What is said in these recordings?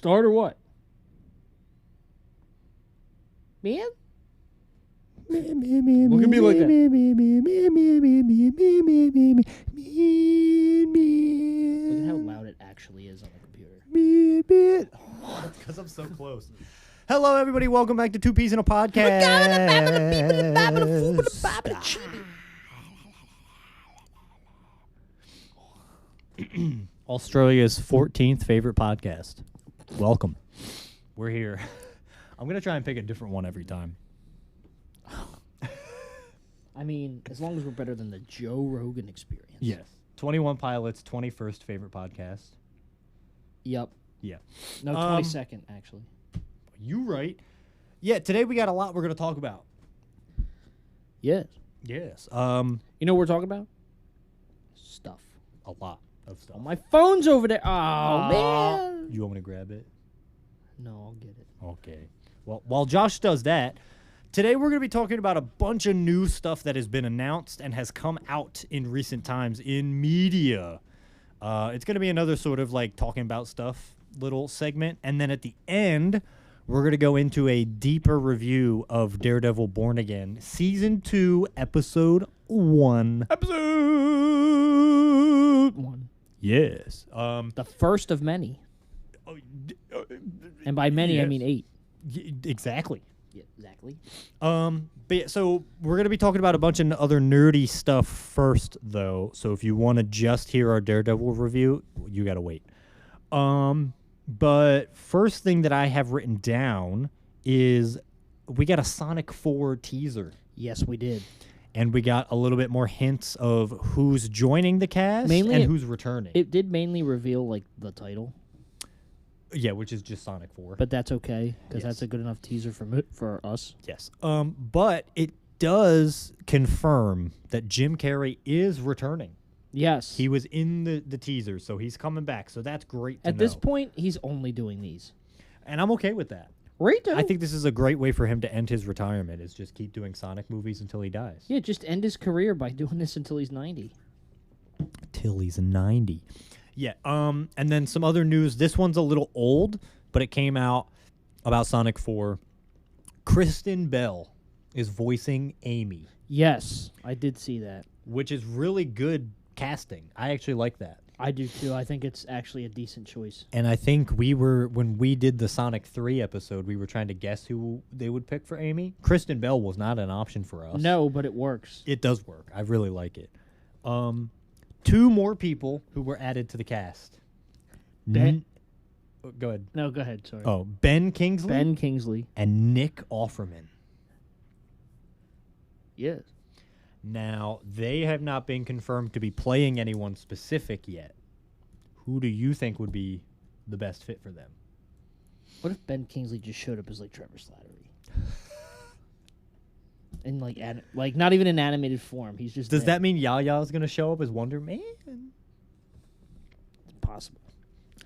Start or what? Man? Look at me like that. Look at how loud it actually is on the computer. That's because I'm so close. Hello, everybody. Welcome back to Two Peas in a Podcast. Australia's 14th favorite podcast. Welcome. We're here. I'm going to try and pick a different one every time. I mean, as long as we're better than the Joe Rogan Experience. Yes. 21 Pilots, 21st favorite podcast. Yep. Yeah. No, 22nd, actually. You right. Yeah, today we got a lot we're going to talk about. Yes. Yes. You know what we're talking about? Stuff. A lot of stuff. Oh, my phone's over there. Oh, man. You want me to grab it? No, I'll get it. Okay. Well, while Josh does that, today we're going to be talking about a bunch of new stuff that has been announced and has come out in recent times in media. It's going to be another sort of like talking about stuff little segment. And then at the end, we're going to go into a deeper review of Daredevil Born Again, Season 2, Episode 1. Episode 1. Yes. The first of many. And by many, I mean 8. Exactly. Yeah, exactly. But yeah, so we're gonna be talking about a bunch of other nerdy stuff first, though. So if you want to just hear our Daredevil review, you gotta wait. But first thing that I have written down is we got a Sonic 4 teaser. Yes, we did. And we got a little bit more hints of who's joining the cast Mainly and who's returning. It did mainly reveal, like, the title. Yeah, which is just Sonic 4. But that's okay, because Yes. that's a good enough teaser for us. Yes. But it does confirm that Jim Carrey is returning. Yes. He was in the teaser, so he's coming back. So that's great to At know. this point, he's only doing these. And I'm okay with that. Right, I think this is a great way for him to end his retirement, is just keep doing Sonic movies until he dies. Yeah, just end his career by doing this until he's 90. Till he's 90. Yeah, and then some other news. This one's a little old, but it came out about Sonic 4. Kristen Bell is voicing Amy. Yes, I did see that. Which is really good casting. I actually like that. I do too. I think it's actually a decent choice. And I think when we did the Sonic 3 episode, we were trying to guess who they would pick for Amy. Kristen Bell was not an option for us. No, but it works. It does work. I really like it. 2 more people who were added to the cast. Ben. Go ahead. No, go ahead. Sorry. Oh, Ben Kingsley. Ben Kingsley. And Nick Offerman. Yes. Now, they have not been confirmed to be playing anyone specific yet. Who do you think would be the best fit for them? What if Ben Kingsley just showed up as like Trevor Slattery? In like not even in animated form. He's just Does there. that mean Yaya is going to show up as Wonder Man? It's possible.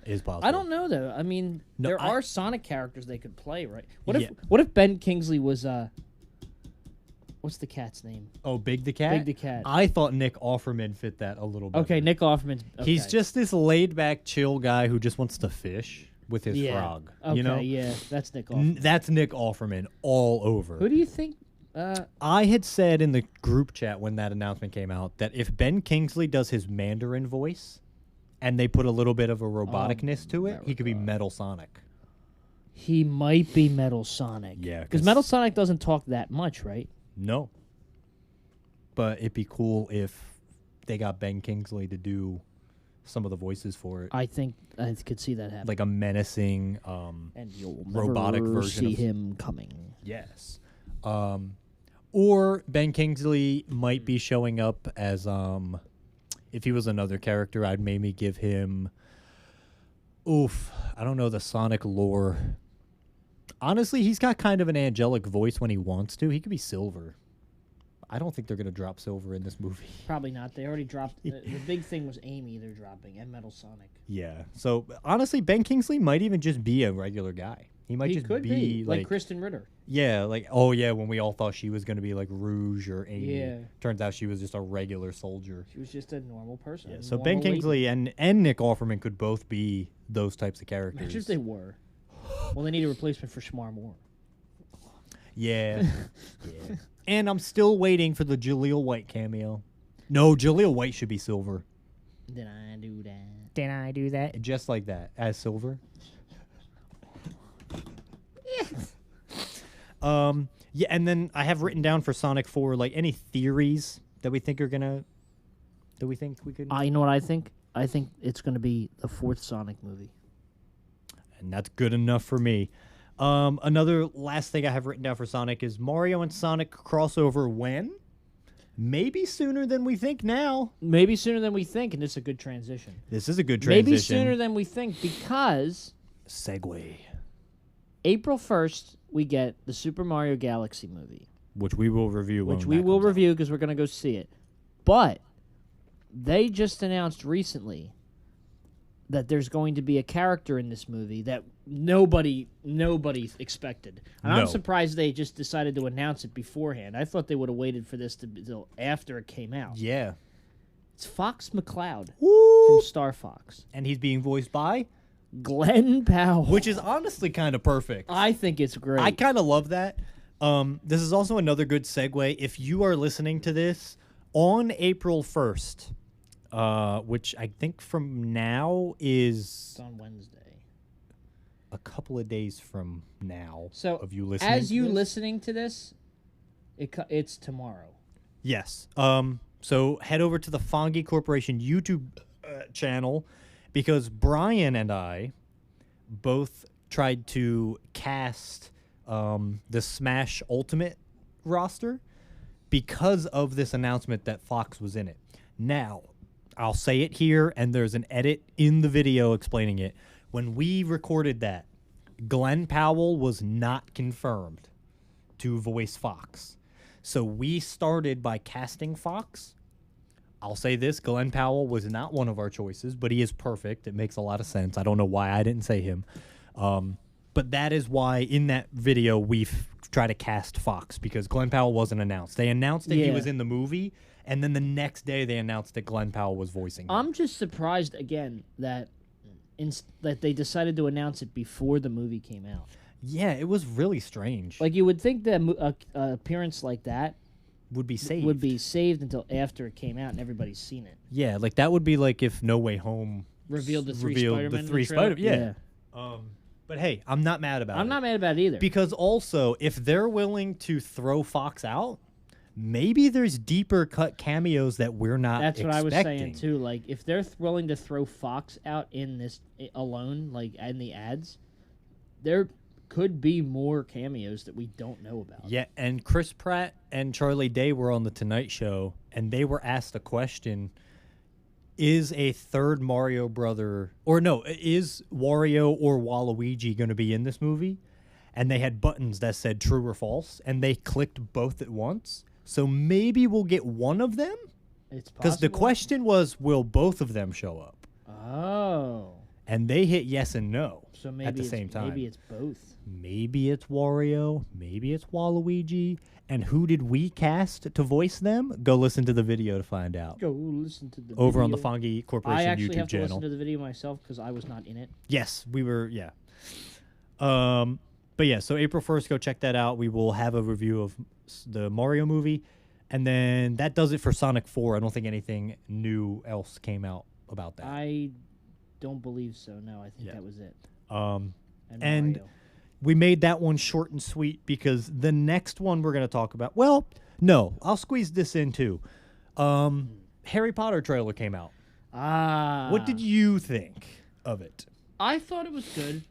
It is possible. I don't know though. I mean, No, there I- are Sonic characters they could play, right? Yeah. What if Ben Kingsley was what's the cat's name? Oh, Big the Cat? Big the Cat. I thought Nick Offerman fit that a little bit. Okay, Nick Offerman's He's okay. just this laid-back, chill guy who just wants to fish with his frog. Okay, you know? yeah, that's Nick Offerman. That's Nick Offerman all over. Who do you think? I had said in the group chat when that announcement came out that if Ben Kingsley does his Mandarin voice and they put a little bit of a roboticness to it, he could be Metal Sonic. He might be Metal Sonic. Yeah, because Metal Sonic doesn't talk that much, right? No. But it'd be cool if they got Ben Kingsley to do some of the voices for it. I think I could see that happen. Like a menacing and you'll robotic never version see of him coming. Yes. Or Ben Kingsley might be showing up as if he was another character, I'd maybe give him I don't know the Sonic lore. Honestly, he's got kind of an angelic voice when he wants to. He could be Silver. I don't think they're going to drop Silver in this movie. Probably not. They already dropped. The big thing was Amy they're dropping and Metal Sonic. Yeah. So, honestly, Ben Kingsley might even just be a regular guy. He might just could be like Kristen Ritter. Yeah, like, oh yeah, when we all thought she was going to be like Rouge or Amy. Yeah. Turns out she was just a regular soldier. She was just a normal person. Yeah, so Ben Kingsley and Nick Offerman could both be those types of characters. Imagine if they were. Well, they need a replacement for Shamar Moore. Yeah. Yeah. And I'm still waiting for the Jaleel White cameo. No, Jaleel White should be Silver. Did I do that? Did I do that? Just like that, as Silver. Yeah, and then I have written down for Sonic 4, like, any theories that we think are gonna... That we think we could... You know what I think? I think it's going to be the 4th Sonic movie. And that's good enough for me. Another last thing I have written down for Sonic is Mario and Sonic crossover when? Maybe sooner than we think now. Maybe sooner than we think, and this is a good transition. This is a good transition. Maybe sooner than we think, because... Segue. April 1st, we get the Super Mario Galaxy movie. Which we will review when Which we will review because we're going to go see it. But they just announced recently that there's going to be a character in this movie that nobody expected. And I'm surprised they just decided to announce it beforehand. I thought they would have waited for this until after it came out. Yeah. It's Fox McCloud Woo! from Star Fox. And he's being voiced by? Glenn Powell. Which is honestly kind of perfect. I think it's great. I kind of love that. This is also another good segue. If you are listening to this on April 1st, which I think from now is... It's on Wednesday. A couple of days from now So of you listening as to you this. listening to this, it's tomorrow. Yes. So head over to the Fongie Corporation YouTube channel because Brian and I both tried to cast the Smash Ultimate roster because of this announcement that Fox was in it. Now, I'll say it here, and there's an edit in the video explaining it. When we recorded that, Glenn Powell was not confirmed to voice Fox. So we started by casting Fox. I'll say this, Glenn Powell was not one of our choices, but he is perfect. It makes a lot of sense. I don't know why I didn't say him. But that is why in that video we try to cast Fox, because Glenn Powell wasn't announced. They announced that he was in the movie, and then the next day they announced that Glenn Powell was voicing him. I'm just surprised, again, that they decided to announce it before the movie came out. Yeah, it was really strange. Like, you would think that an appearance like that would be saved. Would be saved until after it came out and everybody's seen it. Yeah, like that would be like if No Way Home revealed the three Spider-Man. Yeah. But hey, I'm not mad about it. I'm not mad about it either. Because also, if they're willing to throw Fox out, maybe there's deeper cut cameos that we're not That's expecting. what I was saying, too. Like, if they're willing to throw Fox out in this alone, like, in the ads, there could be more cameos that we don't know about. Yeah, and Chris Pratt and Charlie Day were on The Tonight Show, and they were asked a question, is a third Mario brother, or no, is Wario or Waluigi going to be in this movie? And they had buttons that said true or false, and they clicked both at once. So maybe we'll get one of them? It's possible. Because the question was, will both of them show up? Oh. And they hit yes and no so maybe at the same time. Maybe it's both. Maybe it's Wario. Maybe it's Waluigi. And who did we cast to voice them? Go listen to the video to find out. Go listen to the Over video. on the Fongie Corporation YouTube channel. I actually have to listen to the video myself because I was not in it. Yes, we were, yeah. But yeah, so April 1st, go check that out. We will have a review of the Mario movie. And then that does it for Sonic 4. I don't think anything new else came out about that. I don't believe so. No, I think that was it. And we made that one short and sweet because the next one we're going to talk about... Well, no, I'll squeeze this in too. Harry Potter trailer came out. What did you think of it? I thought it was good.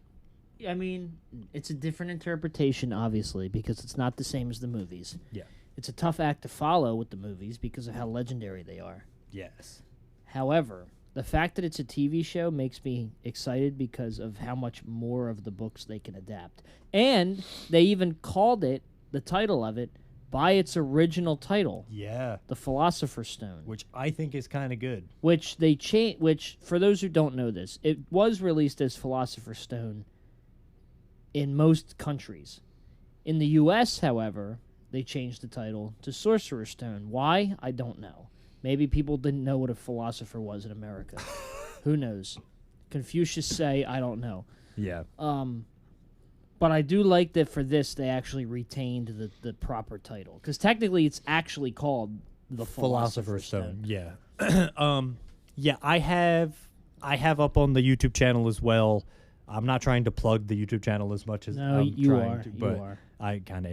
I mean, it's a different interpretation, obviously, because it's not the same as the movies. Yeah. It's a tough act to follow with the movies because of how legendary they are. Yes. However, the fact that it's a TV show makes me excited because of how much more of the books they can adapt. And they even called it, the title of it, by its original title. Yeah. The Philosopher's Stone. Which I think is kind of good. Which they changed, which, for those who don't know this, it was released as Philosopher's Stone in most countries. In the U.S., however, they changed the title to Sorcerer's Stone. Why? I don't know. Maybe people didn't know what a philosopher was in America. Who knows? Confucius say, I don't know. Yeah. But I do like that for this they actually retained the proper title, because technically it's actually called the Philosopher's Stone. Yeah. Yeah, I have up on the YouTube channel as well. I'm not trying to plug the YouTube channel as much as No, I'm you trying are. to, You but are. I kind of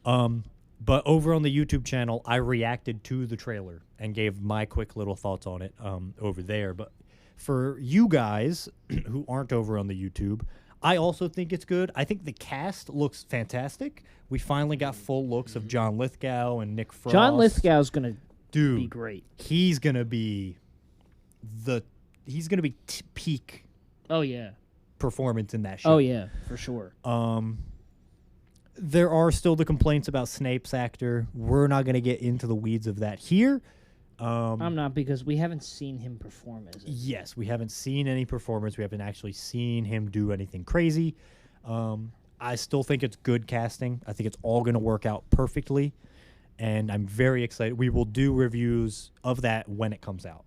am. But over on the YouTube channel, I reacted to the trailer and gave my quick little thoughts on it over there. But for you guys who aren't over on the YouTube, I also think it's good. I think the cast looks fantastic. We finally got full looks of John Lithgow and Nick Frost. John Lithgow's gonna Dude, be great. He's gonna be peak Oh yeah. performance in that show. Oh yeah, for sure. There are still the complaints about Snape's actor. We're not going to get into the weeds of that here. I'm not, because we haven't seen him perform as it. Yes, we haven't seen any performance. We haven't actually seen him do anything crazy. I still think it's good casting. I think it's all going to work out perfectly, and I'm very excited. We will do reviews of that when it comes out.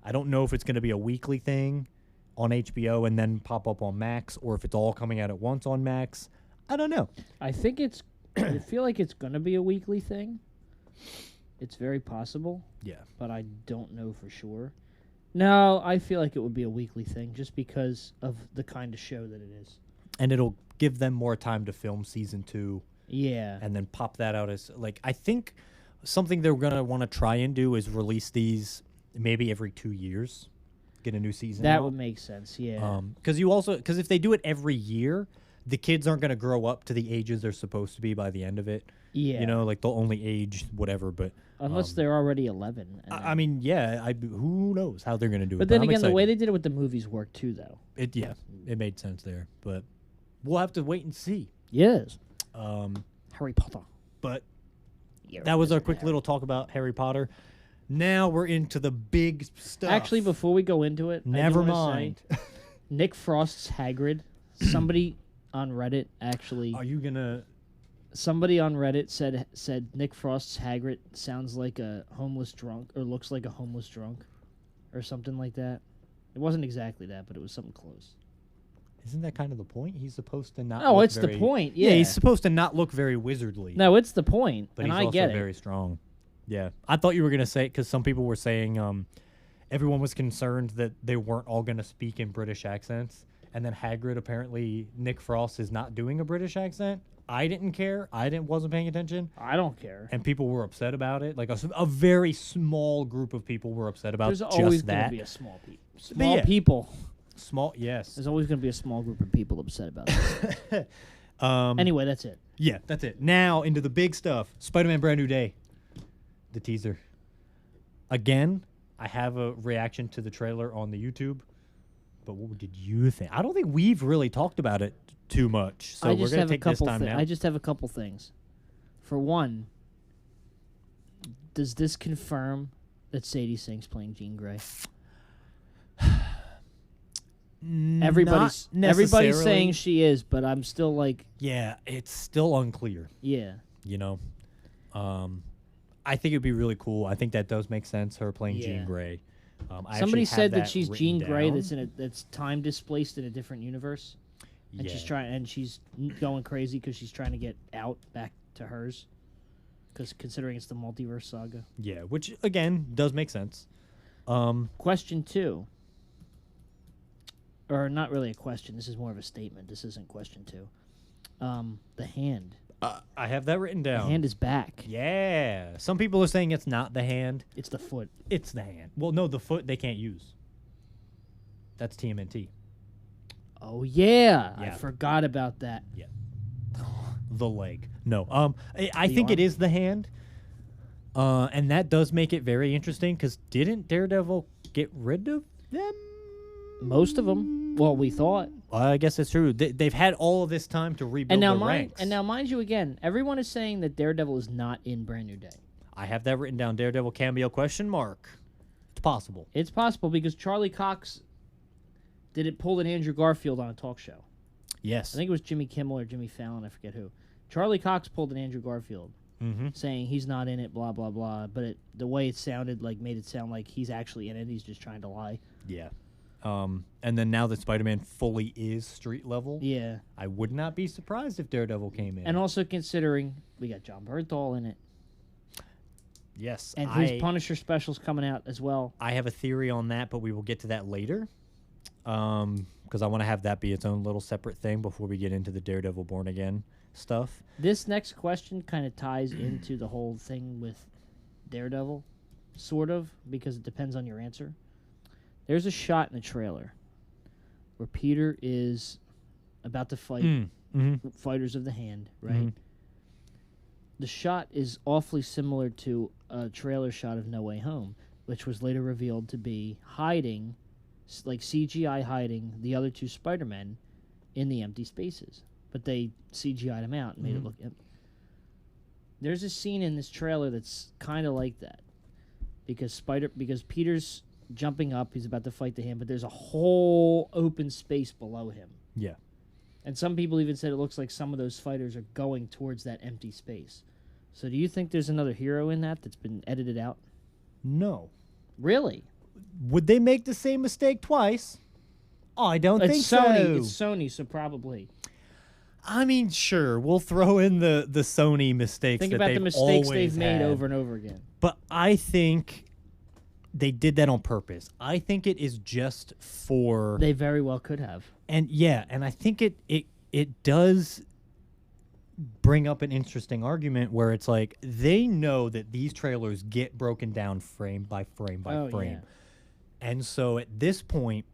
I don't know if it's going to be a weekly thing on HBO and then pop up on Max, or if it's all coming out at once on Max. I don't know. I think it's. I feel like it's gonna be a weekly thing. It's very possible. Yeah. But I don't know for sure. No, I feel like it would be a weekly thing, just because of the kind of show that it is. And it'll give them more time to film season 2. Yeah. And then pop that out as, like, I think something they're going to want to try and do is release these maybe every 2 years, get a new season That out. would make sense, yeah. Because if they do it every year, the kids aren't going to grow up to the ages they're supposed to be by the end of it. Yeah. You know, like they'll only age whatever, but... Unless they're already 11. I mean, yeah, who knows how they're going to do it. But then I'm again, the way excited. they did it with the movies worked too, though. It made sense there, but we'll have to wait and see. Yes. Um, Harry Potter. but Yeah, that was our Harry. quick little talk about Harry Potter. Now we're into the big stuff. Actually, before we go into it, I do never wanna mind. say, Nick Frost's Hagrid. Somebody on Reddit actually. Are you gonna? Somebody on Reddit said Nick Frost's Hagrid sounds like a homeless drunk, or looks like a homeless drunk, or something like that. It wasn't exactly that, but it was something close. Isn't that kind of the point? He's supposed to not. Oh, look it's very, the point. Yeah. he's supposed to not look very wizardly. No, it's the point, but and he's I also get it. very strong. Yeah, I thought you were gonna say, because some people were saying everyone was concerned that they weren't all gonna speak in British accents, and then Hagrid, apparently Nick Frost is not doing a British accent. I didn't care. wasn't paying attention. I don't care. And people were upset about it. Like a very small group of people were upset about There's just always going that. to be a small people. Small yeah. people. Small, yes. There's always going to be a small group of people upset about it. Anyway, that's it. Yeah, that's it. Now into the big stuff. Spider-Man Brand New Day. The teaser. Again, I have a reaction to the trailer on the YouTube. But what did you think? I don't think we've really talked about it too much. So we're going to take this time now. I just have a couple things. For one, does this confirm that Sadie Sink's playing Jean Grey? Everybody's saying she is, but I'm still like, yeah, it's still unclear. Yeah. You know, I think it'd be really cool. I think that does make sense. Her playing Jean Grey. Somebody said that she's Jean Grey. down. That's time displaced in a different universe, and she's going crazy because she's trying to get out back to hers. Because considering it's the multiverse saga. Yeah, which again does make sense. Question 2. Or not really a question. This is more of a statement. This isn't question 2. The hand. I have that written down. The hand is back. Yeah. Some people are saying it's not the hand. It's the foot. It's the hand. Well, no, the foot they can't use. That's TMNT. Oh, yeah. I Yeah. forgot about that. Yeah. The leg. No. I think arm? it is the hand. And that does make it very interesting, because didn't Daredevil get rid of them? Most of them. Well, we thought. I guess that's true. They've had all of this time to rebuild their ranks. And now, mind you, again, everyone is saying that Daredevil is not in Brand New Day. I have that written down. Daredevil cameo ? It's possible. It's possible because Charlie Cox did it pulled an Andrew Garfield on a talk show. Yes. I think it was Jimmy Kimmel or Jimmy Fallon. I forget who. Charlie Cox pulled an Andrew Garfield, saying he's not in it, blah, blah, blah. But the way it sounded made it sound like he's actually in it. He's just trying to lie. Yeah. And then now that Spider-Man fully is street level, Yeah. I would not be surprised if Daredevil came in. And also considering we got John Bernthal in it. yes, And his Punisher special's coming out as well. I have a theory on that, but we will get to that later. Because I want to have that be its own little separate thing before we get into the Daredevil Born Again stuff. This next question kind of ties into the whole thing with Daredevil, sort of, because it depends on your answer. There's a shot in the trailer where Peter is about to fight Fighters of the Hand, right? Mm-hmm. The shot is awfully similar to a trailer shot of No Way Home, which was later revealed to be hiding, like CGI hiding the other two Spider-Men in the empty spaces. But they CGI'd them out and made it look empty. There's a scene in this trailer that's kind of like that. Because Peter's jumping up, he's about to fight the Hand, but there's a whole open space below him. Yeah. And some people even said it looks like some of those fighters are going towards that empty space. So do you think there's another hero in that's been edited out? No. Really? Would they make the same mistake twice? Oh, I don't think so. It's Sony, so probably. I mean, sure, we'll throw in the Sony mistakes. Think that about they've the mistakes always they've made had. over and over again. But I think they did that on purpose. I think it is just for... They very well could have. And yeah, and I think it does bring up an interesting argument where it's like they know that these trailers get broken down frame by frame by frame. Yeah. And so at this point,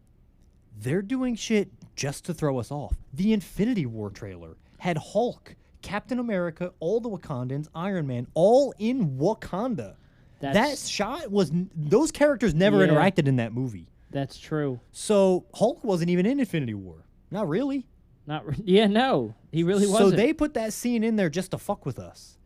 they're doing shit just to throw us off. The Infinity War trailer had Hulk, Captain America, all the Wakandans, Iron Man, all in Wakanda. That shot was... Those characters never interacted in that movie. That's true. So Hulk wasn't even in Infinity War. Not really. No. He really wasn't. So they put that scene in there just to fuck with us.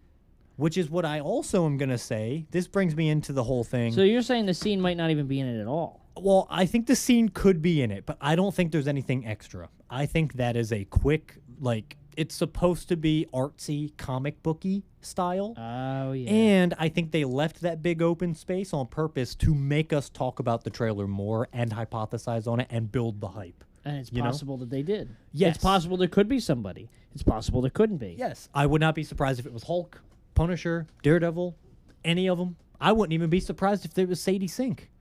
Which is what I also am going to say. This brings me into the whole thing. So you're saying the scene might not even be in it at all? Well, I think the scene could be in it, but I don't think there's anything extra. I think that is a quick, like, it's supposed to be artsy, comic booky style. Oh, yeah. And I think they left that big open space on purpose to make us talk about the trailer more and hypothesize on it and build the hype. And it's possible that they did. Yes. It's possible there could be somebody. It's possible there couldn't be. Yes. I would not be surprised if it was Hulk, Punisher, Daredevil, any of them. I wouldn't even be surprised if there was Sadie Sink.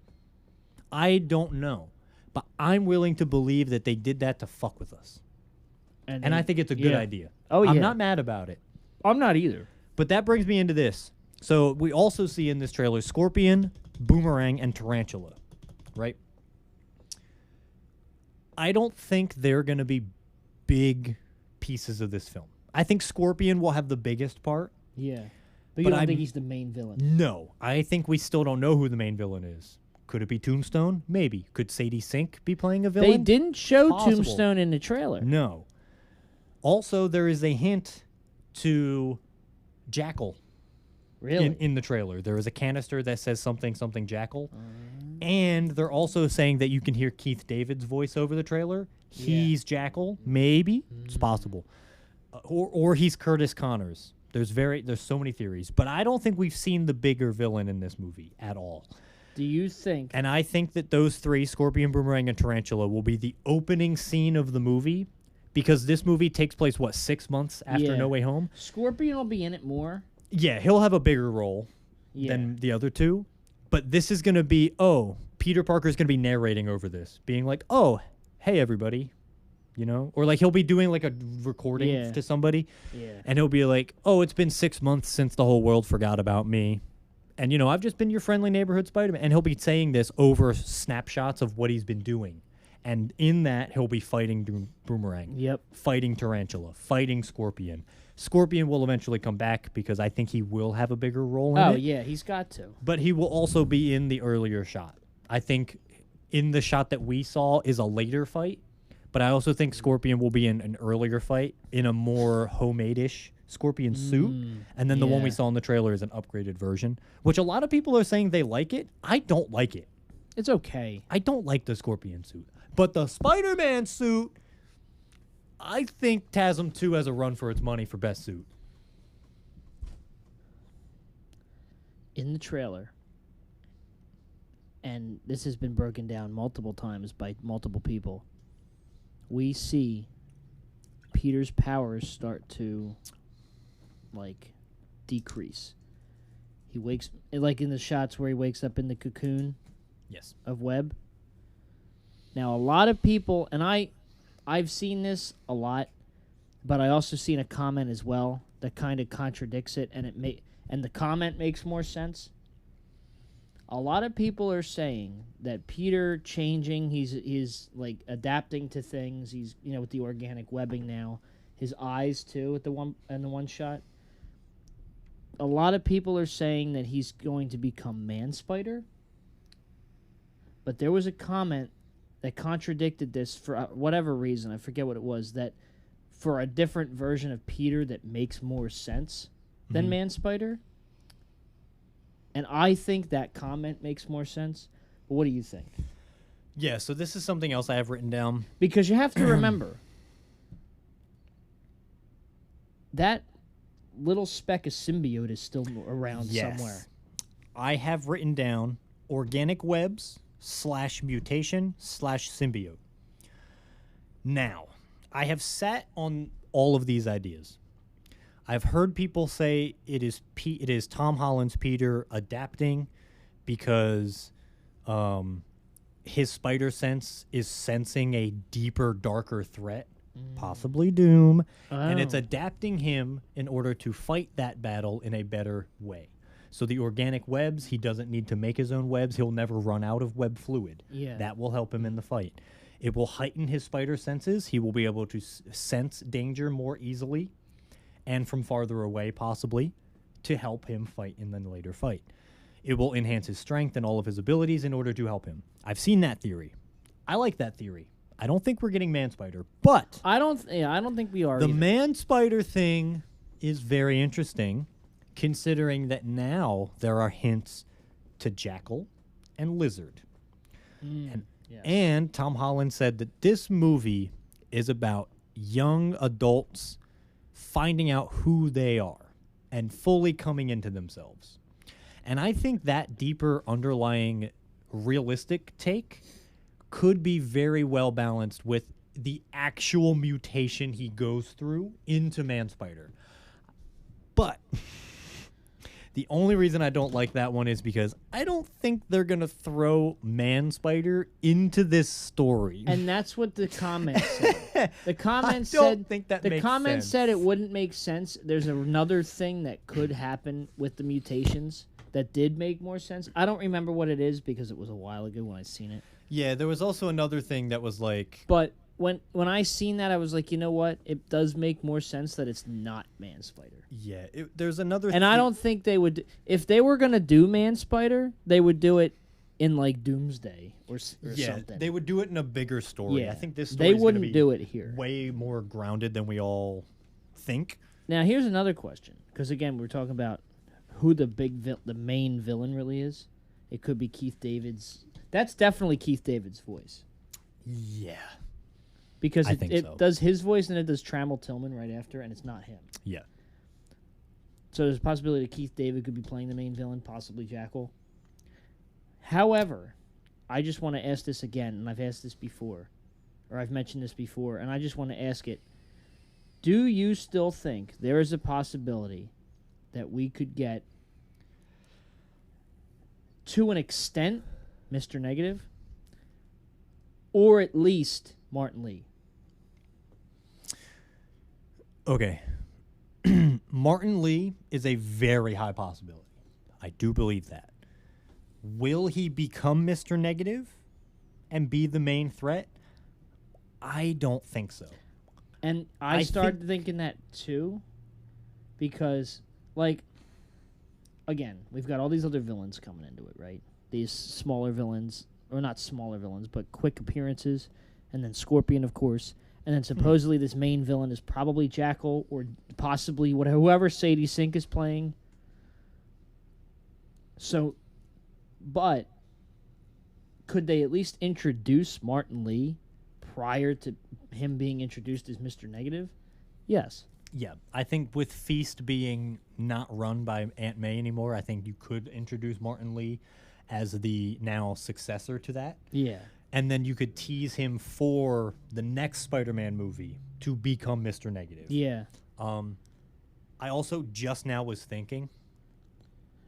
I don't know. But I'm willing to believe that they did that to fuck with us. And I think it's a good idea. Oh, yeah. I'm not mad about it. I'm not either. But that brings me into this. So we also see in this trailer Scorpion, Boomerang, and Tarantula, right? I don't think they're going to be big pieces of this film. I think Scorpion will have the biggest part. Yeah. But you don't think he's the main villain? No. I think we still don't know who the main villain is. Could it be Tombstone? Maybe. Could Sadie Sink be playing a villain? They didn't show Possible. Tombstone in the trailer. No. Also, there is a hint to Jackal. Really? In the trailer. There is a canister that says something Jackal. And they're also saying that you can hear Keith David's voice over the trailer. He's Jackal. Maybe. It's possible. Or he's Curtis Connors. There's so many theories. But I don't think we've seen the bigger villain in this movie at all. Do you think... And I think that those three, Scorpion, Boomerang, and Tarantula, will be the opening scene of the movie. Because this movie takes place, 6 months after No Way Home? Scorpion will be in it more. Yeah, he'll have a bigger role than the other two. But this is going to be, Peter Parker's going to be narrating over this. Being like, hey, everybody. You know? Or like he'll be doing like a recording to somebody. Yeah. And he'll be like, it's been 6 months since the whole world forgot about me. And, I've just been your friendly neighborhood Spider-Man. And he'll be saying this over snapshots of what he's been doing. And in that, he'll be fighting Boomerang. Yep. Fighting Tarantula. Fighting Scorpion. Scorpion will eventually come back because I think he will have a bigger role in it. Oh, yeah, he's got to. But he will also be in the earlier shot. I think in the shot that we saw is a later fight. But I also think Scorpion will be in an earlier fight in a more homemade-ish Scorpion suit. And then the one we saw in the trailer is an upgraded version, which a lot of people are saying they like it. I don't like it. It's okay. I don't like the Scorpion suit. But the Spider-Man suit, I think TASM 2 has a run for its money for best suit. In the trailer, and this has been broken down multiple times by multiple people, we see Peter's powers start to, like, decrease. He wakes, like in the shots where he wakes up in the cocoon Yes. of Webb. Now, a lot of people, and I've seen this a lot, but I also seen a comment as well that kind of contradicts it, and and the comment makes more sense. A lot of people are saying that Peter changing, he's like adapting to things. He's, you know, with the organic webbing now, his eyes too at the one shot. A lot of people are saying that he's going to become Man-Spider. But there was a comment that contradicted this for whatever reason. I forget what it was. That for a different version of Peter that makes more sense than Man-Spider. And I think that comment makes more sense. But what do you think? Yeah, so this is something else I have written down. Because you have to remember that little speck of symbiote is still around somewhere. I have written down organic webs / mutation / symbiote. Now, I have sat on all of these ideas. I've heard people say it is Tom Holland's Peter adapting because his spider sense is sensing a deeper, darker threat, possibly Doom, and it's adapting him in order to fight that battle in a better way. So the organic webs, he doesn't need to make his own webs. He'll never run out of web fluid. Yeah. That will help him in the fight. It will heighten his spider senses. He will be able to sense danger more easily and from farther away, possibly, to help him fight in the later fight. It will enhance his strength and all of his abilities in order to help him. I've seen that theory. I like that theory. I don't think we're getting Man-Spider, but I don't think we are. the either. Man-Spider thing is very interesting, considering that now there are hints to Jackal and Lizard. And Tom Holland said that this movie is about young adults finding out who they are and fully coming into themselves. And I think that deeper underlying realistic take could be very well balanced with the actual mutation he goes through into Man-Spider. But the only reason I don't like that one is because I don't think they're going to throw Man-Spider into this story. And that's what the comment said. The comment said it wouldn't make sense. There's another thing that could happen with the mutations that did make more sense. I don't remember what it is because it was a while ago when I seen it. Yeah, there was also another thing that was like... But when I seen that, I was like, you know what? It does make more sense that it's not Man-Spider. Yeah, there's another... And I don't think they would... If they were going to do Man-Spider, they would do it in, like, Doomsday or something. They would do it in a bigger story. Yeah. I think this story they wouldn't do it here. Way more grounded than we all think. Now, here's another question. Because, again, we're talking about who the main villain really is. It could be Keith David's... That's definitely Keith David's voice. Yeah. Because I it think so. does his voice and it does Trammell Tillman right after, and it's not him. Yeah. So there's a possibility that Keith David could be playing the main villain, possibly Jackal. However, I just want to ask this again, and I've asked this before, or I've mentioned this before, and I just want to ask it. Do you still think there is a possibility that we could get, to an extent, Mr. Negative, or at least Martin Lee? Okay. Martin Lee is a very high possibility. I do believe that. Will he become Mr. Negative and be the main threat? I don't think so. And I started thinking that too, because, like, again, we've got all these other villains coming into it, right? These smaller villains, or not smaller villains, but quick appearances, and then Scorpion, of course, and then supposedly this main villain is probably Jackal, or possibly whoever Sadie Sink is playing. So, but could they at least introduce Martin Lee prior to him being introduced as Mr. Negative? Yes. Yeah, I think with Feast being not run by Aunt May anymore, I think you could introduce Martin Lee as the now successor to that. Yeah. And then you could tease him for the next Spider-Man movie to become Mr. Negative. Yeah. I also just now was thinking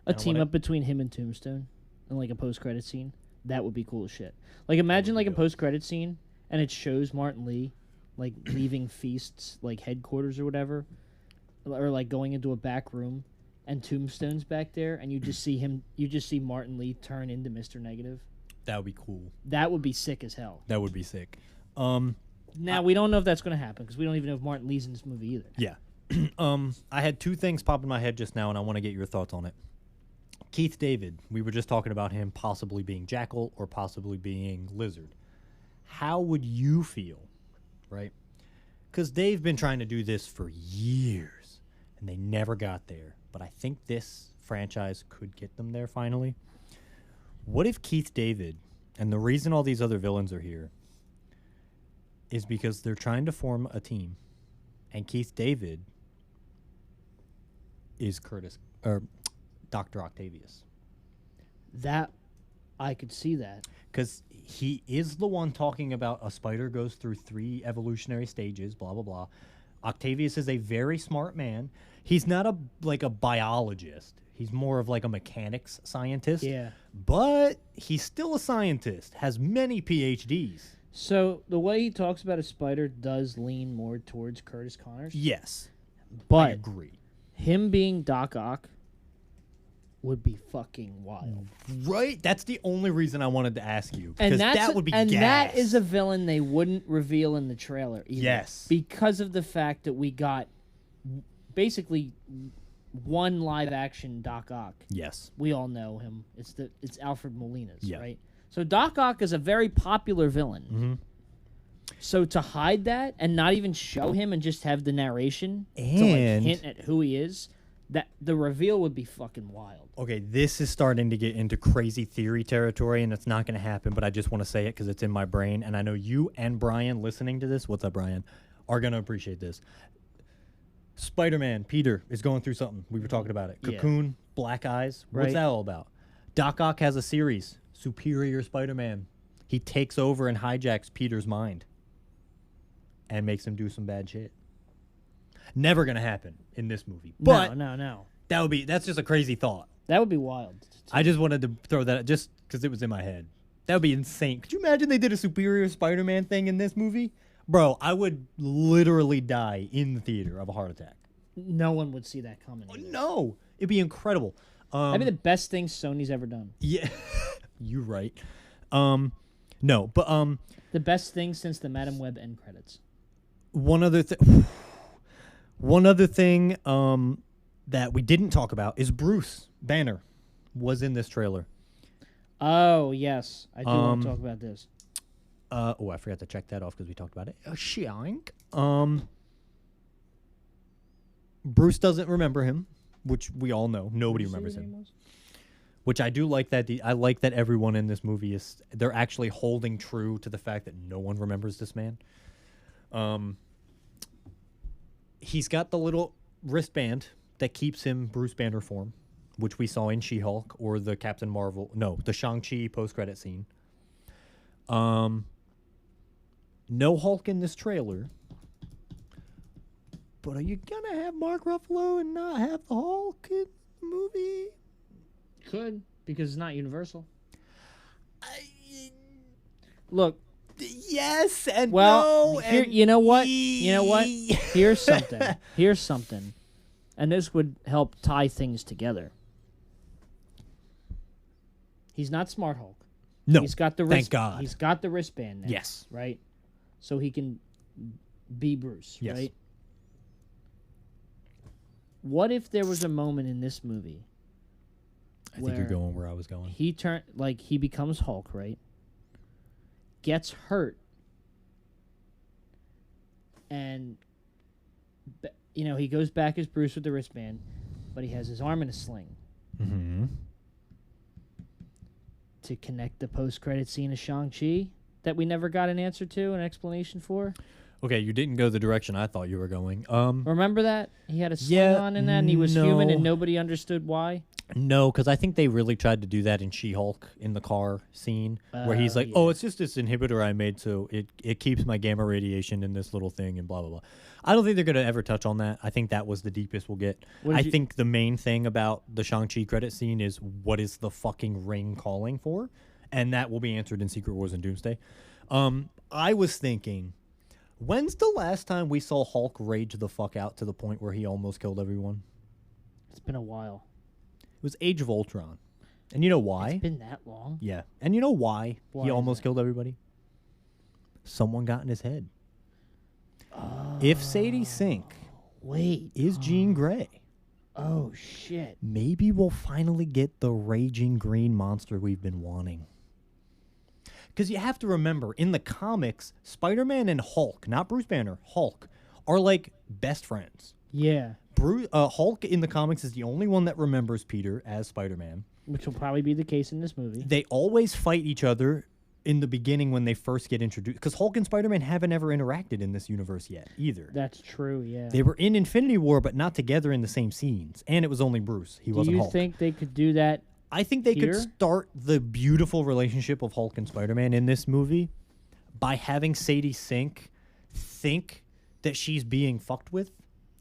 A team up between him and Tombstone and like a post-credit scene. That would be cool as shit. Like imagine like a post-credit scene and it shows Martin Lee like leaving Feast's like headquarters or whatever, or like going into a back room and Tombstone's back there and you just see Martin Lee turn into Mr. Negative. That would be cool. That would be sick as hell. That would be sick. Now, we don't know if that's going to happen because we don't even know if Martin Lee's in this movie either. Yeah. I had two things pop in my head just now, and I want to get your thoughts on it. Keith David, we were just talking about him possibly being Jackal or possibly being Lizard. How would you feel, right? Because they've been trying to do this for years, and they never got there. But I think this franchise could get them there finally. What if Keith David, and the reason all these other villains are here is because they're trying to form a team, and Keith David is Dr. Octavius. That, I could see that. Because he is the one talking about a spider goes through 3 evolutionary stages, blah, blah, blah. Octavius is a very smart man. He's not a biologist. He's more of like a mechanics scientist. Yeah. But he's still a scientist, has many PhDs. So the way he talks about a spider does lean more towards Curtis Connors. Yes. But I agree. Him being Doc Ock would be fucking wild. Right? That's the only reason I wanted to ask you. And Because that would be and gas. that is a villain they wouldn't reveal in the trailer either. Yes. Because of the fact that we got basically one live action Doc Ock. Yes. We all know him. It's Alfred Molina's, Yeah. right? So Doc Ock is a very popular villain. Mm-hmm. So to hide that and not even show him and just have the narration to like And- hint at who he is, that the reveal would be fucking wild. Okay, this is starting to get into crazy theory territory, and it's not going to happen, but I just want to say it because it's in my brain, and I know you and Brian listening to this, what's up, Brian, are going to appreciate this. Spider-Man, Peter, is going through something. We were talking about it. Yeah. Cocoon, Black Eyes. What's Right. that all about? Doc Ock has a series, Superior Spider-Man. He takes over and hijacks Peter's mind and makes him do some bad shit. Never going to happen in this movie. But no. that's just a crazy thought. That would be wild. I just wanted to throw that just because it was in my head. That would be insane. Could you imagine they did a Superior Spider-Man thing in this movie? Bro, I would literally die in the theater of a heart attack. No one would see that coming. Oh, either. no. It'd be incredible. That'd be the best thing Sony's ever done. Yeah. You're right. No, but The best thing since the Madam Web end credits. one other thing that we didn't talk about is Bruce Banner was in this trailer. Oh, yes. I do want to talk about this. I forgot to check that off because we talked about it. Shank. Bruce doesn't remember him, which we all know. Nobody remembers him. Which I do like that. I like that everyone in this movie they're actually holding true to the fact that no one remembers this man. He's got the little wristband that keeps him Bruce Banner form, which we saw in She-Hulk or the Captain Marvel. No, the Shang-Chi post-credit scene. No Hulk in this trailer. But are you going to have Mark Ruffalo and not have the Hulk in the movie? Could, because it's not Universal. Look. Yes and well, no. Here, you know what? Here's something. And this would help tie things together. He's not Smart Hulk. No, he's got the thank God. He's got the wristband now. Yes. Right? So he can be Bruce, yes. right? What if there was a moment in this movie I think you're going where I was going. He becomes Hulk, right? Gets hurt. And he goes back as Bruce with the wristband, but he has his arm in a sling. Mm-hmm. To connect the post-credit scene of Shang-Chi that we never got an answer to, an explanation for. Okay, you didn't go the direction I thought you were going. Remember that? He had a sling Yeah, on in that, and he was human, no. and nobody understood why. No, because I think they really tried to do that in She-Hulk in the car scene, where he's like, yeah. "Oh, it's just this inhibitor I made, so it keeps my gamma radiation in this little thing," and blah blah blah. I don't think they're gonna ever touch on that. I think that was the deepest we'll get. What I did you- think the main thing about the Shang-Chi credit scene is what is the fucking ring calling for, and that will be answered in Secret Wars and Doomsday. I was thinking, when's the last time we saw Hulk rage the fuck out to the point where he almost killed everyone? It's been a while. It was Age of Ultron. And you know why? It's been that long. Yeah. And you know why, Why he is almost that? killed everybody? Someone got in his head. If Sadie Sink Wait. is Jean Grey, Oh shit. maybe we'll finally get the raging green monster we've been wanting. Because you have to remember, in the comics, Spider-Man and Hulk, not Bruce Banner, Hulk, are like best friends. Yeah. Hulk in the comics is the only one that remembers Peter as Spider-Man. Which will probably be the case in this movie. They always fight each other in the beginning when they first get introduced. Because Hulk and Spider-Man haven't ever interacted in this universe yet, either. That's true. Yeah. They were in Infinity War, but not together in the same scenes. And it was only Bruce. He Do wasn't you Hulk. think they could do that? I think they here? could start the beautiful relationship of Hulk and Spider-Man in this movie by having Sadie Sink think that she's being fucked with,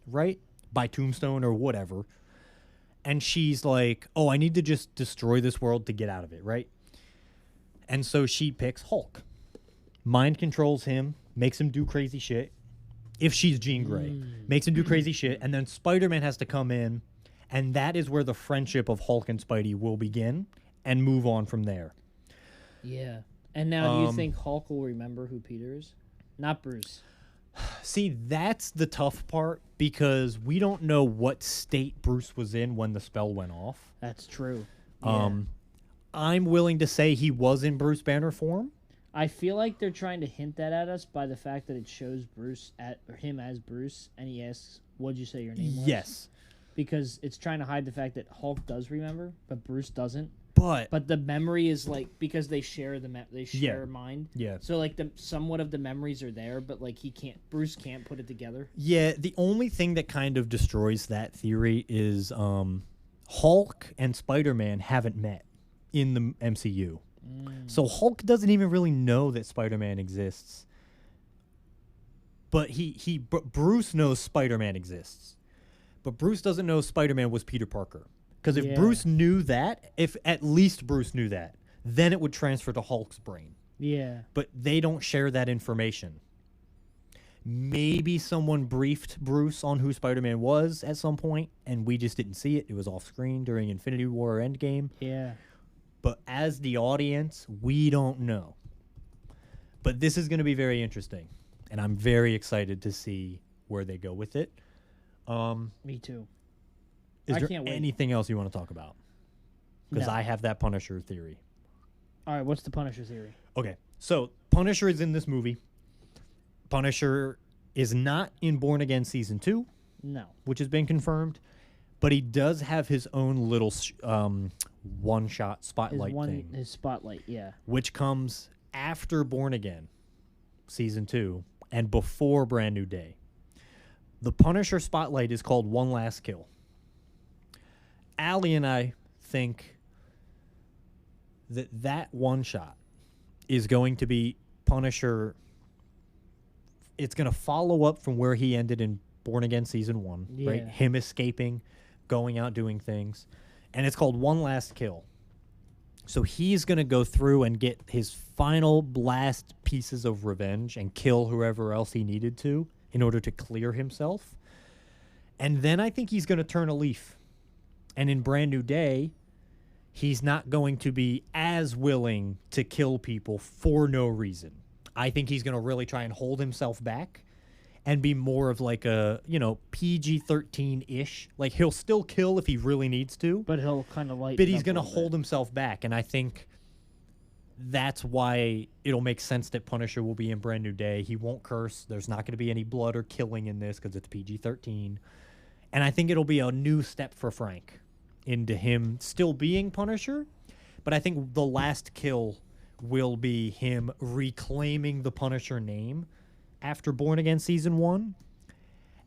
right? By Tombstone or whatever. And she's like, oh, I need to just destroy this world to get out of it, right? And so she picks Hulk. Mind controls him, makes him do crazy shit. If she's Jean Grey, makes him do crazy shit. And then Spider-Man has to come in. And that is where the friendship of Hulk and Spidey will begin and move on from there. Yeah. And now, do you think Hulk will remember who Peter is? Not Bruce. See, that's the tough part because we don't know what state Bruce was in when the spell went off. That's true. I'm willing to say he was in Bruce Banner form. I feel like they're trying to hint that at us by the fact that it shows him as Bruce, and he asks, "What'd you say your name was?" Yes. Because it's trying to hide the fact that Hulk does remember, but Bruce doesn't. But the memory is like because they share they share a mind. Yeah. So like somewhat of the memories are there, but like Bruce can't put it together. yeah, the only thing that kind of destroys that theory is Hulk and Spider-Man haven't met in the MCU. So Hulk doesn't even really know that Spider-Man exists. But Bruce knows Spider-Man exists. But Bruce doesn't know Spider-Man was Peter Parker. Because if Bruce knew that, if at least Bruce knew that, then it would transfer to Hulk's brain. Yeah. But they don't share that information. Maybe someone briefed Bruce on who Spider-Man was at some point, and we just didn't see it. It was off screen during Infinity War or Endgame. Yeah. But as the audience, we don't know. But this is going to be very interesting, and I'm very excited to see where they go with it. Me too. Is I there can't wait. anything else you want to talk about? Because No. I have that Punisher theory. All right. What's the Punisher theory? Okay, so Punisher is in this movie. Punisher is not in Born Again Season 2, No. which has been confirmed, but he does have his own little one-shot spotlight thing, His spotlight. Yeah. which comes after Born Again Season 2 and before Brand New Day. The Punisher spotlight is called One Last Kill. Allie and I think that one shot is going to be Punisher. It's going to follow up from where he ended in Born Again Season 1, right? Yeah. Him escaping, going out doing things. And it's called One Last Kill. So he's going to go through and get his final last pieces of revenge and kill whoever else he needed to in order to clear himself. And then I think he's going to turn a leaf. And in Brand New Day, he's not going to be as willing to kill people for no reason. I think he's going to really try and hold himself back and be more of like a, PG-13-ish. Like, he'll still kill if he really needs to. But he'll kind of lighten But he's up a going to little hold bit. himself back. And I think that's why it'll make sense that Punisher will be in Brand New Day. He won't curse. There's not going to be any blood or killing in this because it's PG-13. And I think it'll be a new step for Frank into him still being Punisher. But I think the last kill will be him reclaiming the Punisher name, after Born Again Season 1,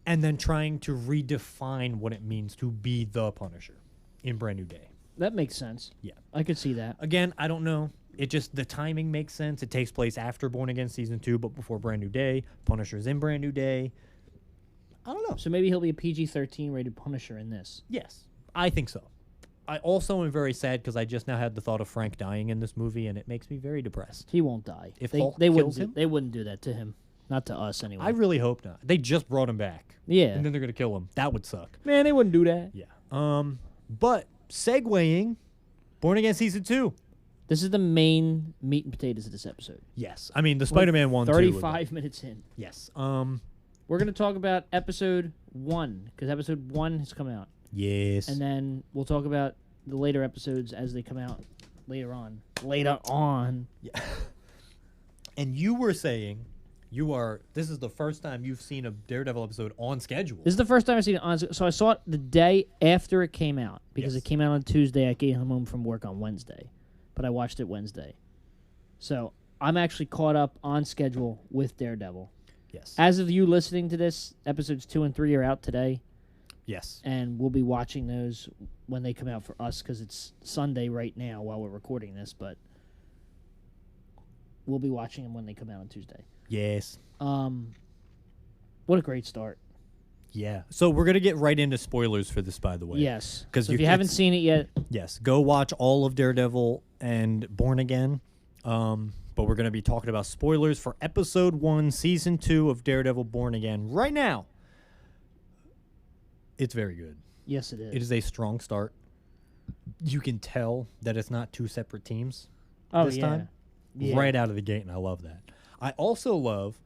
and then trying to redefine what it means to be the Punisher in Brand New Day. That makes sense. Yeah. I could see that. Again, I don't know. It just, the timing makes sense. It takes place after Born Again Season 2, but before Brand New Day. Punisher's in Brand New Day. I don't know. So maybe he'll be a PG-13 rated Punisher in this. Yes, I think so. I also am very sad because I just now had the thought of Frank dying in this movie, and it makes me very depressed. He won't die. If they, Hulk they wouldn't kills him? they wouldn't do that to him. Not to us, anyway. I really hope not. They just brought him back. Yeah. And then they're going to kill him. That would suck. Man, they wouldn't do that. Yeah. But segueing, Born Again Season 2. This is the main meat and potatoes of this episode. Yes. I mean, the Spider-Man one, 35 minutes in. Yes. We're going to talk about episode 1, because episode 1 has come out. Yes. And then we'll talk about the later episodes as they come out later on. Later on. Yeah. And you were saying this is the first time you've seen a Daredevil episode on schedule. This is the first time I've seen it on. So I saw it the day after it came out, because Yes. it came out on Tuesday. I came home from work on Wednesday, but I watched it Wednesday. So I'm actually caught up on schedule with Daredevil. Yes. As of you listening to this, episodes 2 and 3 are out today, Yes. and we'll be watching those when they come out for us, because it's Sunday right now while we're recording this, but we'll be watching them when they come out on Tuesday. Yes. What a great start. Yeah. So we're going to get right into spoilers for this, by the way. Yes. 'Cause So if you haven't seen it yet, Yes. Go watch all of Daredevil and Born Again. But we're going to be talking about spoilers for Episode 1, Season 2 of Daredevil Born Again right now. It's very good. yes, it is. It is a strong start. You can tell that it's not two separate teams this time. Yeah. Right out of the gate, and I love that. I also love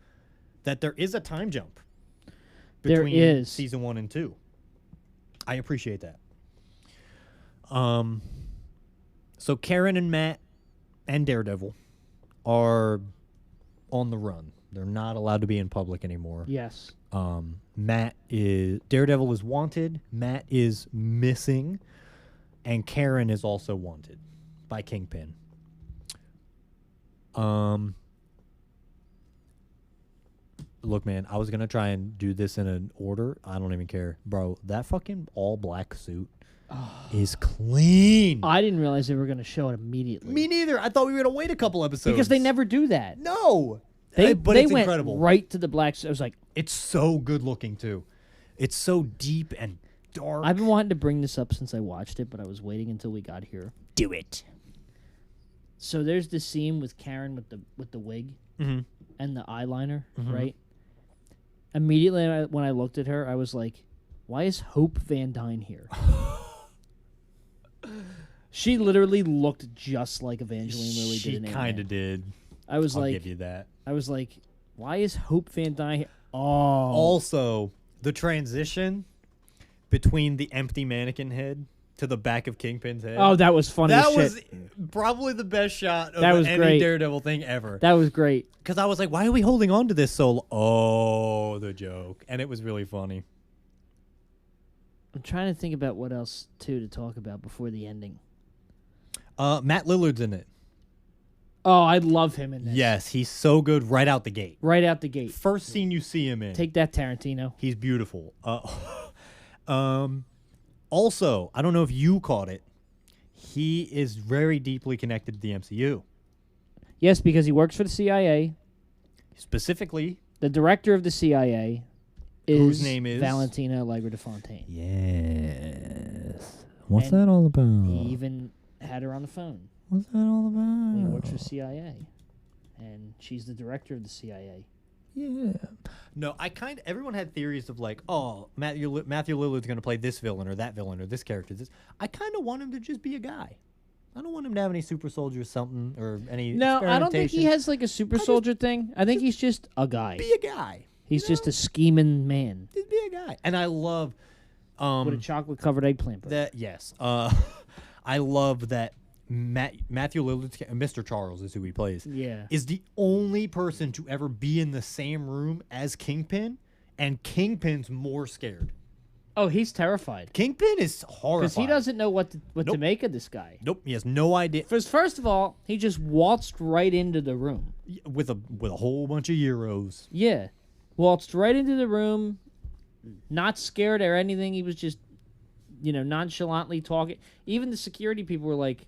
that there is a time jump There between is. Season 1 and 2. I appreciate that. So Karen and Matt and Daredevil are on the run. They're not allowed to be in public anymore. Yes. Daredevil is wanted, Matt is missing, and Karen is also wanted by Kingpin. Look, man, I was gonna try and do this in an order. I don't even care, bro. That fucking all black suit is clean. I didn't realize they were going to show it immediately. Me neither. I thought we were gonna wait a couple episodes because they never do that. No, But it's went incredible. right to the black. I was like, It's so good looking too. It's so deep and dark. I've been wanting to bring this up since I watched it, but I was waiting until we got here. Do it. So there's this scene with Karen with the wig Mm-hmm. and the eyeliner, Mhm. right? Immediately when I looked at her, I was like, why is Hope Van Dyne here? She literally looked just like Evangeline Lilly did She in kind Ant-Man. of did. I was I'll like, give you that. I was like, why is Hope Van Dyne here? Oh. Also, the transition between the empty mannequin head to the back of Kingpin's head. Oh, that was funny as that shit. was probably the best shot of That was any great. Daredevil thing ever. That was great. Because I was like, why are we holding on to this so Oh, the joke. And it was really funny. I'm trying to think about what else, too, to talk about before the ending. Matt Lillard's in it. Oh, I love him in this. Yes, he's so good right out the gate. Right out the gate. First scene you see him in. Take that, Tarantino. He's beautiful. Also, I don't know if you caught it. He is very deeply connected to the MCU. Yes, because he works for the CIA. Specifically, The director of the CIA is Whose name is? Valentina Allegra de Fontaine. yes. What's And that all about? He even had her on the phone. What's that all about? He works for CIA. And she's the director of the CIA. Yeah. No, everyone had theories of like, oh, Matthew Lillard's going to play this villain or that villain or this character. I kind of want him to just be a guy. I don't want him to have any super soldier something or any No, I don't think he experimentation. has like a super soldier thing. I think he's just a guy. Be a guy. He's just a scheming man Just be a guy. And I love with a chocolate-covered eggplant. burger. that. Yes. I love that Matthew Lillard's Mr. Charles is who he plays. Yeah. Is the only person to ever be in the same room as Kingpin, and Kingpin's more scared. Oh, he's terrified. Kingpin is horrified. Because he doesn't know what to Nope. make of this guy. Nope, he has no idea. First of all, he just waltzed right into the room. With a whole bunch of euros. Yeah. waltzed right into the room, not scared or anything. He was just, nonchalantly talking. Even the security people were like,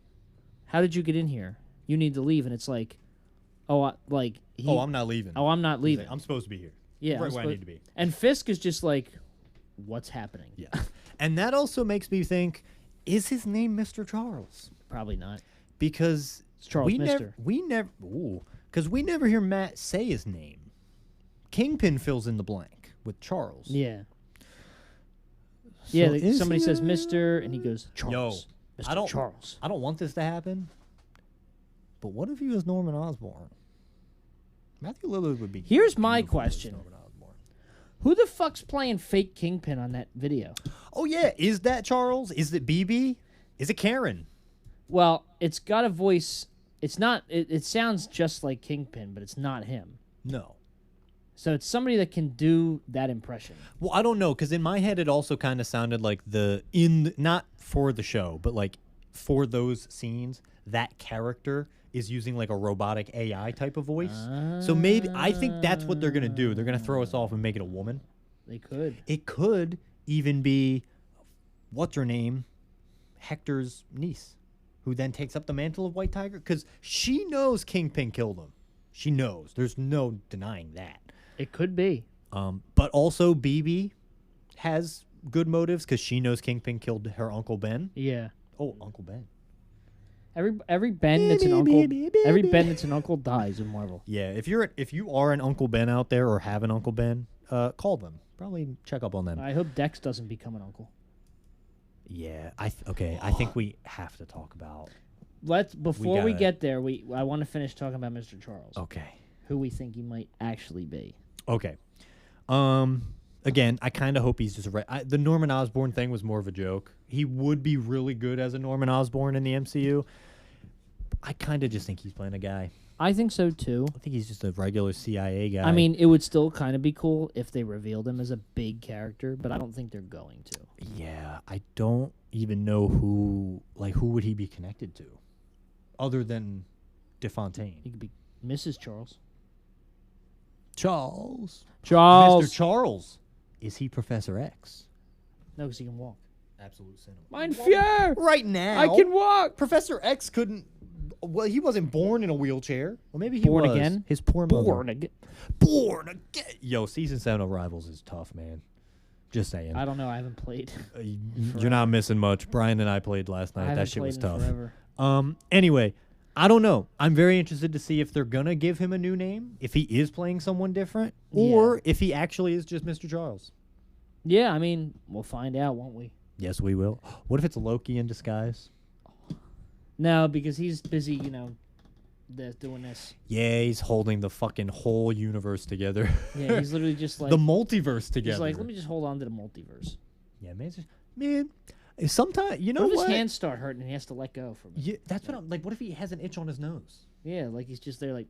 "How did you get in here? You need to leave." And it's like, I'm not leaving. "Oh, I'm not leaving. I'm supposed to be here. Yeah, right where I need to be." And Fisk is just like, "What's happening?" Yeah. And that also makes me think, is his name Mr. Charles? Probably not. Because It's Charles Mister. we never hear Matt say his name. Kingpin fills in the blank with Charles. Yeah. So Yeah, somebody says Mister, and he goes, Charles. Yo, Mr. Charles. I don't want this to happen. But what if he was Norman Osborn? Matthew Lillard would be. Here's my beautiful as question. Norman Osborn. Who the fuck's playing fake Kingpin on that video? Oh yeah, is that Charles? Is it BB? Is it Karen? Well, it's got a voice. It's not. It sounds just like Kingpin, but it's not him. No. So it's somebody that can do that impression. Well, I don't know, because in my head it also kind of sounded like not for the show, but like for those scenes, that character is using like a robotic AI type of voice. So maybe I think that's what they're gonna do. They're gonna throw us off and make it a woman. They could. It could even be, what's her name, Hector's niece, who then takes up the mantle of White Tiger, because she knows Kingpin killed him. She knows. There's no denying that. It could be. But also BB has good motives because she knows Kingpin killed her Uncle Ben. Yeah. Oh, Uncle Ben. Every Ben that's an uncle, every Ben that's an uncle dies in Marvel. Yeah, if you are an Uncle Ben out there or have an Uncle Ben, call them. Probably check up on them. I hope Dex doesn't become an uncle. Yeah, I think we have to talk about. Before we get there, I want to finish talking about Mr. Charles. Okay. Who we think he might actually be. Okay. Again, I kind of hope he's just the Norman Osborn thing was more of a joke. He would be really good as a Norman Osborn in the MCU. I kind of just think he's playing a guy. I think so too. I think he's just a regular CIA guy. I mean, it would still kind of be cool if they revealed him as a big character, but I don't think they're going to. Yeah, I don't even know who would he be connected to, other than DeFontaine. He could be Mrs. Charles. Charles. Charles. Mr. Charles. Is he Professor X? No, because he can walk. Absolute cinema. Mein Führer! Right now. I can walk! Professor X couldn't. Well, he wasn't born in a wheelchair. Well, maybe he Born was. again? His poor mother. Born again. Born again. Yo, Season 7 of Rivals is tough, man. Just saying. I don't know. I haven't played. You're not missing much. Brian and I played last night. That shit was tough. Forever. Anyway, I don't know. I'm very interested to see if they're going to give him a new name, if he is playing someone different, or if he actually is just Mr. Charles. Yeah, I mean, we'll find out, won't we? Yes, we will. What if it's Loki in disguise? No, because he's busy, doing this. Yeah, he's holding the fucking whole universe together. Yeah, he's literally just like... the multiverse together. He's like, let me just hold on to the multiverse. Yeah, man, sometimes, you know what? What if his hands start hurting and he has to let go from it? Yeah, that's what I'm... Like, what if he has an itch on his nose? Yeah, like he's just there like...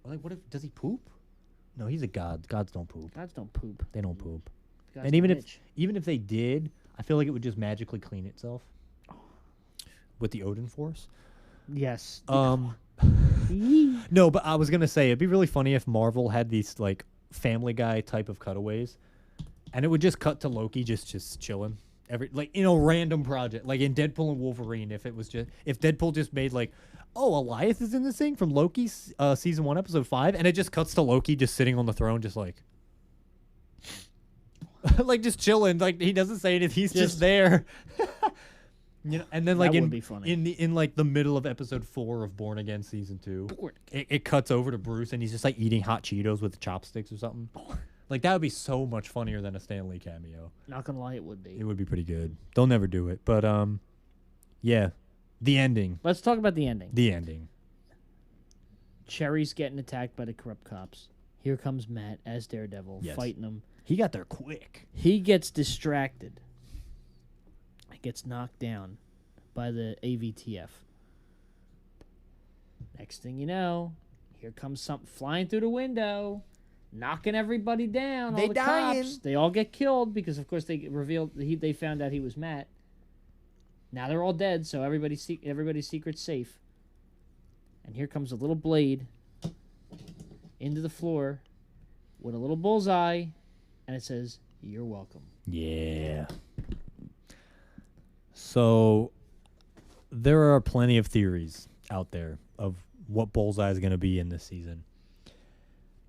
Like, what if... Does he poop? No, he's a god. Gods don't poop. Gods don't poop. They don't poop. Gods And even don't if they did, I feel like it would just magically clean itself with the Odin Force. Yes. No, but I was gonna say it'd be really funny if Marvel had these like Family Guy type of cutaways, and it would just cut to Loki just chilling random project, like in Deadpool and Wolverine. If Deadpool just made like, oh, Elias is in this thing from Loki season 1 episode 5, and it just cuts to Loki just sitting on the throne, just like. Like just chilling, like he doesn't say anything. He's just there, And then like that would be funny. in like the middle of episode 4 of Born Again season 2, it cuts over to Bruce and he's just like eating hot Cheetos with chopsticks or something. Like that would be so much funnier than a Stan Lee cameo. Not gonna lie, it would be. It would be pretty good. They'll never do it, but yeah, the ending. Let's talk about the ending. The ending. Cherry's getting attacked by the corrupt cops. Here comes Matt as Daredevil, fighting them. He got there quick. He gets distracted. He gets knocked down by the AVTF. Next thing you know, here comes something flying through the window, knocking everybody down. All the cops. They all get killed because, of course, they revealed they found out he was Matt. Now they're all dead, so everybody's secret's safe. And here comes a little blade into the floor. with a little bullseye, and it says, "You're welcome." Yeah. So there are plenty of theories out there of what Bullseye is going to be in this season.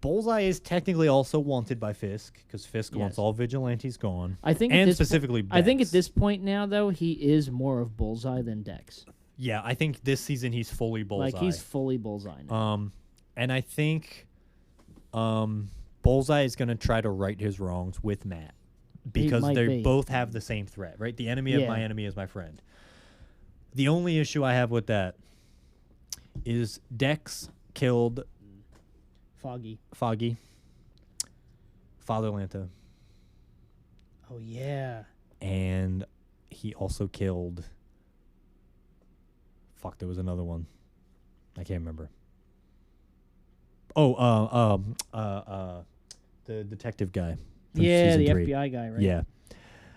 Bullseye is technically also wanted by Fisk because Fisk wants all vigilantes gone. I think, and specifically, I think at this point now, though, he is more of Bullseye than Dex. Yeah, I think this season he's fully Bullseye. Like he's fully Bullseye now. And I think, Bullseye is going to try to right his wrongs with Matt because they both have the same threat, right? The enemy of my enemy is my friend. The only issue I have with that is Dex killed Foggy. Father Lanta. Oh, yeah. And he also killed... Fuck, there was another one. I can't remember. Oh, the detective guy. Yeah, the FBI guy, right? Yeah.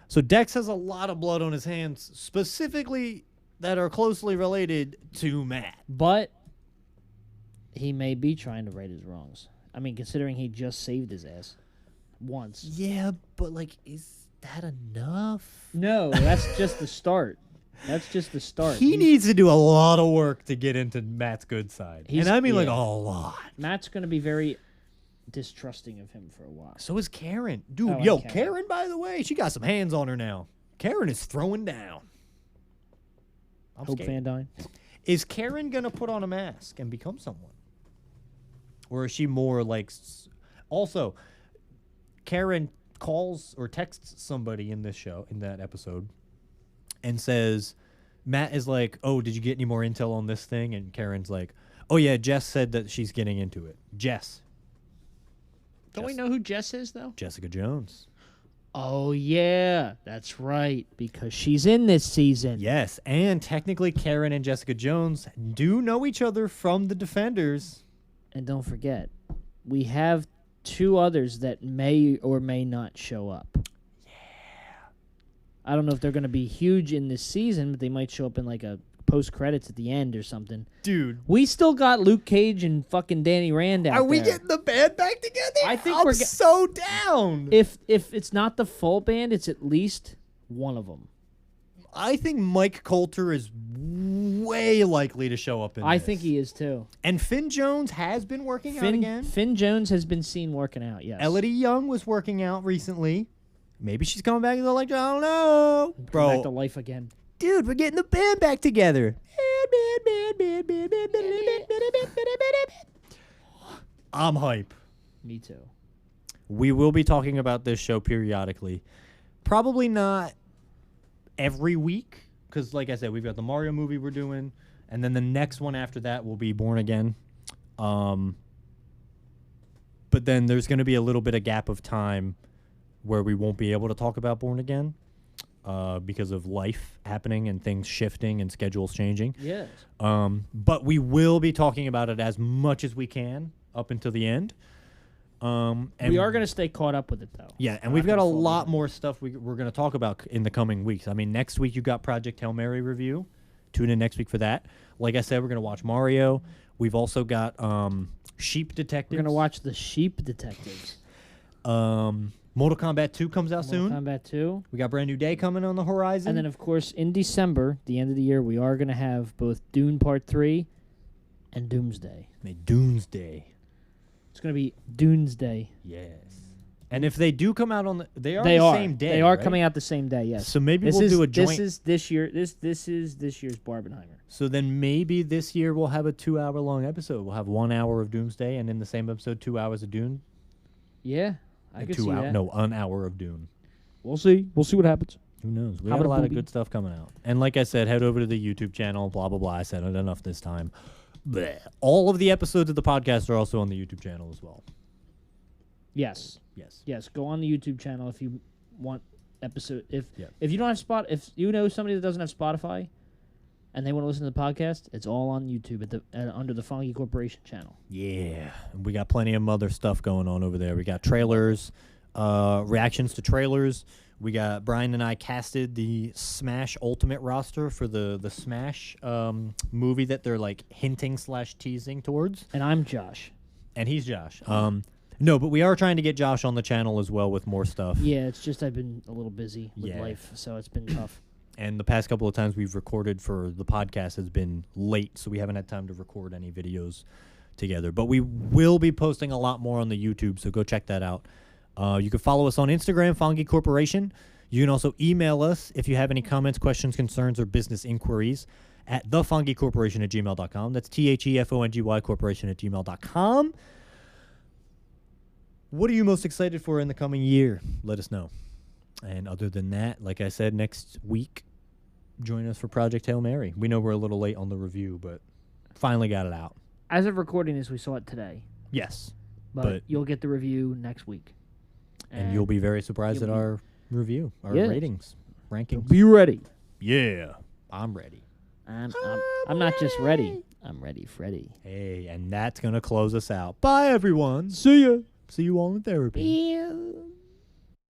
So Dex has a lot of blood on his hands, specifically that are closely related to Matt. But he may be trying to right his wrongs. I mean, considering he just saved his ass once. Yeah, but, like, is that enough? No, that's just the start. That's just the start. He needs to do a lot of work to get into Matt's good side. And I mean, like, a lot. Matt's going to be very distrusting of him for a while. So is Karen. Dude, Karen, by the way, she got some hands on her now. Karen is throwing down. I'm Hope scared. Van Dyne. Is Karen going to put on a mask and become someone? Or is she more like... Also, Karen calls or texts somebody in this show, in that episode, and says, Matt is like, oh, did you get any more intel on this thing? And Karen's like, oh, yeah, Jess said that she's getting into it. Jess. Don't we know who Jess is, though? Jessica Jones. Oh, yeah. That's right. Because she's in this season. Yes, and technically Karen and Jessica Jones do know each other from The Defenders. And don't forget, we have two others that may or may not show up. Yeah. I don't know if they're going to be huge in this season, but they might show up in like a post-credits at the end or something. Dude. We still got Luke Cage and fucking Danny Rand out there. Are we getting the band back together? I think I'm so down. If it's not the full band, it's at least one of them. I think Mike Coulter is way likely to show up in this. I think he is too. And Finn Jones has been working out again. Finn Jones has been seen working out, yes. Elodie Young was working out recently. Maybe she's coming back to the electric. I don't know. Bro. Back to life again. Dude, we're getting the band back together. I'm hype. Me too. We will be talking about this show periodically. Probably not every week, because like I said, we've got the Mario movie we're doing, and then the next one after that will be Born Again. But then there's going to be a little bit of gap of time where we won't be able to talk about Born Again because of life happening and things shifting and schedules changing. Yes. But we will be talking about it as much as we can up until the end. And we are going to stay caught up with it, though. Yeah, and we've got a lot more stuff we're going to talk about in the coming weeks. I mean, next week you got Project Hail Mary review. Tune in next week for that. Like I said, we're going to watch Mario. We've also got Sheep Detectives. We're going to watch the Sheep Detectives. Mortal Kombat 2 comes out soon. Mortal Kombat 2. We got Brand New Day coming on the horizon. And then, of course, in December, the end of the year, we are going to have both Dune Part 3 and Doomsday. Doomsday. It's going to be Doomsday. Yes. And if they do come out on the... They are same day, They are right? coming out the same day, yes. So maybe we'll do a joint... This is this year's Barbenheimer. So then maybe this year we'll have a 2-hour-long episode. We'll have 1 hour of Doomsday, and in the same episode, 2 hours of Dune. Yeah, I could see that. No, an hour of Dune. We'll see. We'll see what happens. Who knows? We got a lot of good stuff coming out. And like I said, head over to the YouTube channel, blah, blah, blah. I said it enough this time. Blech. All of the episodes of the podcast are also on the YouTube channel as well. Yes. Yes. Go on the YouTube channel if you want episode. If you don't have if you know somebody that doesn't have Spotify and they want to listen to the podcast, it's all on YouTube at the under the Funky Corporation channel. Yeah. We got plenty of other stuff going on over there. We got trailers, reactions to trailers. We got Brian and I casted the Smash Ultimate roster for the Smash movie that they're like hinting / teasing towards. And I'm Josh. And he's Josh. No, but we are trying to get Josh on the channel as well with more stuff. Yeah, it's just I've been a little busy with Yeah. life, so it's been tough. And the past couple of times we've recorded for the podcast has been late, so we haven't had time to record any videos together. But we will be posting a lot more on the YouTube, so go check that out. You can follow us on Instagram, Fongy Corporation. You can also email us if you have any comments, questions, concerns, or business inquiries at thefongycorporation@gmail.com. That's THEFONGY corporation@gmail.com. What are you most excited for in the coming year? Let us know. And other than that, like I said, next week, join us for Project Hail Mary. We know we're a little late on the review, but finally got it out. As of recording this, we saw it today. Yes. But you'll get the review next week. And you'll be very surprised at our review, our ratings, rankings. Be ready. Yeah, I'm ready. I'm not just ready. I'm ready, Freddy. Hey, and that's going to close us out. Bye, everyone. See ya. See you all in therapy. Yeah.